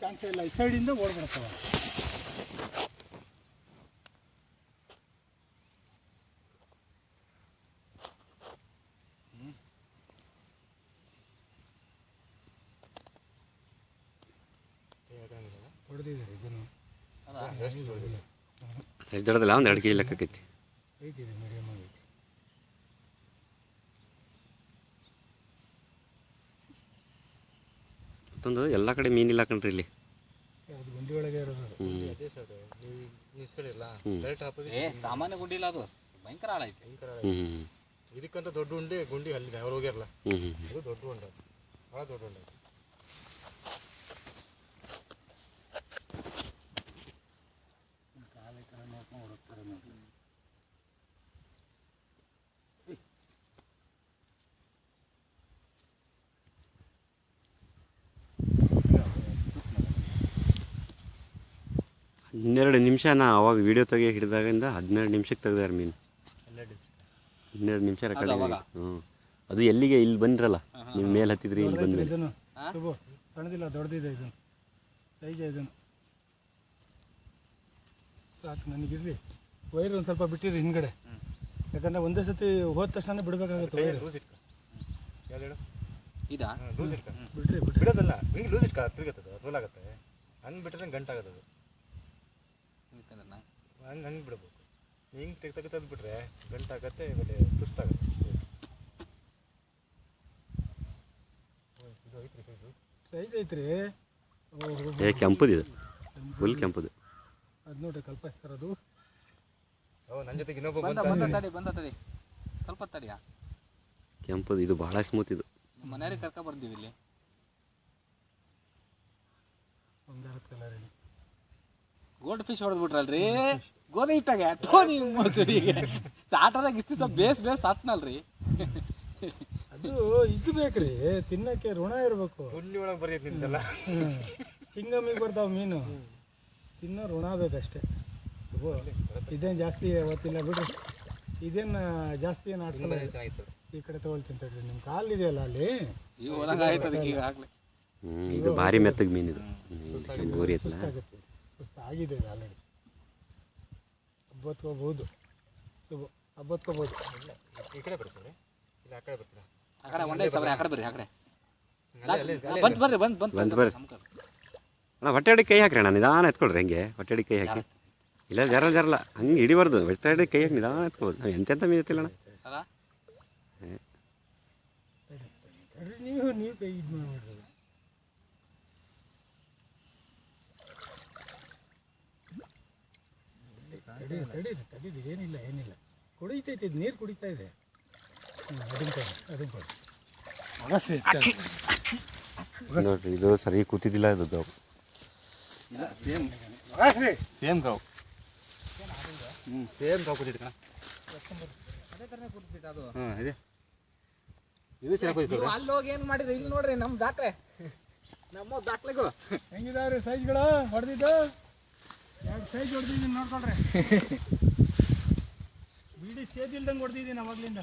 Chance ಇಲ್ಲ, ಈ ಸೈಡಿಂದ ಓಡ್ಬಿಡ್ತಾವ. ಹೊಡೆದಿದ್ದಾರೆ ಇದನ್ನು ದೊಡ್ಡದಲ್ಲ, ಒಂದು 2 kg ಲೆಕ್ಕಕ್ಕೈತಿ. ಐತಿದೆ, ಮೀಡಿಯಮ್ ಆಗೈತಿ. ಮತ್ತೊಂದು ಎಲ್ಲ ಕಡೆ ಮೀನಿಲ್ಲ ಕಣ್ರಿ ಇಲ್ಲಿ. ಅದು ಗುಂಡಿ ಒಳಗೆ ಇರೋದು. ಸಾಮಾನ್ಯ ಗುಂಡಿ ಇಲ್ಲ, ಅದು ಭಯಂಕರ ಆಳ ಐತಿ. ಇದಕ್ಕಂತ ದೊಡ್ಡ ಉಂಡೆ ಗುಂಡಿ ಅಲ್ಲಿದೆ, ಅವ್ರು ಹೋಗ್ಯಾರಲ್ಲ, ಇದು ದೊಡ್ಡ ಉಂಡೆ, ಭಾಳ ದೊಡ್ಡ ಉಂಡೆ. ಹನ್ನೆರಡು ನಿಮಿಷ ನಾ ಅವಾಗ ವಿಡಿಯೋ ತೆಗಿ ಹಿಡಿದಾಗಿಂದ 12 ನಿಮಿಷಕ್ಕೆ ತೆಗ್ದಾರ ಮೀನು. 12 ನಿಮಿಷ ರೆಕಾರ್ಡ್. ಅದು ಎಲ್ಲಿಗೆ? ಇಲ್ಲಿ ಬಂದ್ರಲ್ಲ ನೀವು ಮೇಲೆ ಹತ್ತಿದ್ರಿ, ಇಲ್ಲಿ ಬಂದ್ಮೇಲೆ. ಸಣ್ಣದಿಲ್ಲ, ದೊಡ್ಡದಿದೆ ಇದನ್ನು, ಸೈಜ್ ಇದನ್ನು. ಸಾಕು ನನಗಿರ್ರಿ. ವೈರ್ ಒಂದು ಸ್ವಲ್ಪ ಬಿಟ್ಟಿರಿ ಹಿಂದ್ಗಡೆ, ಯಾಕಂದ್ರೆ ಒಂದೇ ಸತಿ ಹೋದ ತಕ್ಷಣ ಬಿಡಬೇಕಾಗುತ್ತೆ ವೈರ್. ಇದಾ ಬಿಡ್ರಿ ಬಿಡೋದಲ್ಲ, ಹಿಂಗೆ ಲೂಸ್ ಇಟ್ಕ ತಿರುಗತ್ತದು, ರೋಲ್ ಆಗುತ್ತೆ. ಹಂಗೆ ಬಿಟ್ಟರೆ ಗಂಟಾಗತ್ತದು, ಹಂಗೆ ಬಿಡ್ಬೇಕು. ಹಿಂಗೆ ತೆಗೆದು ಬಿಟ್ರೆ ಗಂಟಾಗತ್ತೆ, ಆಮೇಲೆ ತುಷ್ಟಾಗುತ್ತೆ. ಇದು ಐತ್ರಿ ಸೈಜು, ಸೈಜ್ ಐತ್ರಿ. ಕೆಂಪುದು, ಇದು ಫುಲ್ ಕೆಂಪುದು. ಅದು ನೋಡ್ರಿ ಕಲ್ಪಿಸ್ತಾರ ಅದು. ನನ್ನ ಜೊತೆಗೆ ಇನ್ನೊಬ್ಬ ಬಂದ ಸ್ವಲ್ಪ ತಡಿಯಾ. ಕೆಂಪುದು, ಇದು ಭಾಳ ಸ್ಮೂತ್. ಇದು ಮನೆಯವ್ರಿಗೆ ಕರ್ಕ ಬರ್ತೀವಿ ಇಲ್ಲಿ. ಗೋಲ್ಡ್ ಫಿಶ್ ಹೊಡೆದ್ ಬಿಟ್ರಲ್ರಿ, ಗೋಧಿ ಹಿಟ್ಟಾಗೆ ಮೋಸಡಿಗೆ ಸಾಟದಾಗ ಇಷ್ಟು ಸ್ವಲ್ಪ ಬೇಸ್ ಸಾತ್ನಲ್ರಿ. ಅದು ಇದು ಬೇಕ್ರಿ ತಿನ್ನಕ್ಕೆ, ಋಣ ಇರ್ಬೇಕು. ತುಳ್ಳಿ ಒಳಗೆ ಬರೀತ್ ನಿಂತಲ್ಲ, ಚಿಂಗಮ್ಮಿಗೆ ಬರ್ತಾವ ಮೀನು, ತಿನ್ನೋ ಋಣ ಬೇಕಷ್ಟೇ. ಇದೇನು ಜಾಸ್ತಿ ಅವತ್ತಿಲ್ಲ ಬಿಡ್ರಿ, ಇದೇನು ಜಾಸ್ತಿ ಏನು ಆಡ್ಸಲ್ಲ. ಈ ಕಡೆ ತಗೊಳ್ತೀನಿ ತಡ್ರಿ, ನಿಮ್ಮ ಕಾಲು ಇದೆಯಲ್ಲ ಅಲ್ಲಿ, ಇದು ಭಾರಿ ಮೆತ್ತಗೆ ಮೀನು. ಇದು ಗೋರಿ ಐತಲ್ಲ, ಸುಸ್ತಾಗಿದೆ ಆಲ್ರೆಡಿ. ಹಬ್ಬತ್ಕೋಬಹುದು, ಹಬ್ಬತ್ಕೋಬಹುದು. ಈ ಕಡೆ ಬರ್ತಾರೆ, ಇಲ್ಲ ಆ ಕಡೆ ಬರ್ತೀರಾ? ಆ ಕಡೆ ಒಂದೇ ಸಾವಿರ, ಆ ಕಡೆ ಬರ್ರಿ, ಆ ಕಡೆ ಬರ್ರಿ. ಬಂದು ಬರ್ರಿ ಅಣ್ಣ. ಹೊಟ್ಟೆ ಅಡಿಗೆ ಕೈ ಹಾಕ್ರಿ ಅಣ್ಣ, ನಿಧಾನ ಎತ್ಕೊಳ್ರಿ. ಹೆಂಗೆ ಹೊಟ್ಟೆ ಅಡಿಗೆ ಕೈ ಹಾಕಿ, ಇಲ್ಲ ಜರಲ್ಲ ಹಂಗೆ ಹಿಡಿಬಾರ್ದು. ಹೊಟ್ಟೆ ಅಡಿಗೆ ಕೈ ಹಾಕಿ ನಿಧಾನ ಎತ್ಕೊಬೋದು. ನಾವು ಎಂತೆಂಥ ಮೀನು ಎತ್ತಿಲ್ಲ ಅಣ್ಣ. ನೀವು ಕೈ ಇದು ಮಾಡ್ಬಿಡ್ರಿ. ತಡೀರಿ, ಏನಿಲ್ಲ ಕುಡಿತೈತಿ, ಇದು ನೀರು ಕುಡಿತಾ ಇದೆ. ನೋಡ್ರಿ, ಇದು ಸರಿ ಕೂತಿದ್ದಿಲ್ಲ. ಇದು ಸೇಮ್ ಗಾವ್ ಕೂತಿತ್ತು ಕಣ. ಅಲ್ಲಿ ಹೋಗಿ ಏನು ಮಾಡಿದ್ರು, ಇಲ್ಲಿ ನೋಡ್ರಿ ನಮ್ಮ ದಾಖಲೆ, ನಮ್ಮ ದಾಖಲೆಗಳು ಹೆಂಗಿದಾವ್ರಿ ಸೈಜ್ಗಳು? ಹೊಡೆದಿದ್ದು 2 ಸೈಜ್ ಹೊಡೆದಿದ್ದೀನಿ ನೋಡ್ಕೊಳ್ರಿ. ಬಿಡಿ ಸೇದಿಲ್ದಂಗೆ ಹೊಡೆದಿದ್ದೀನಿ ಅವಾಗ್ಲಿಂದ.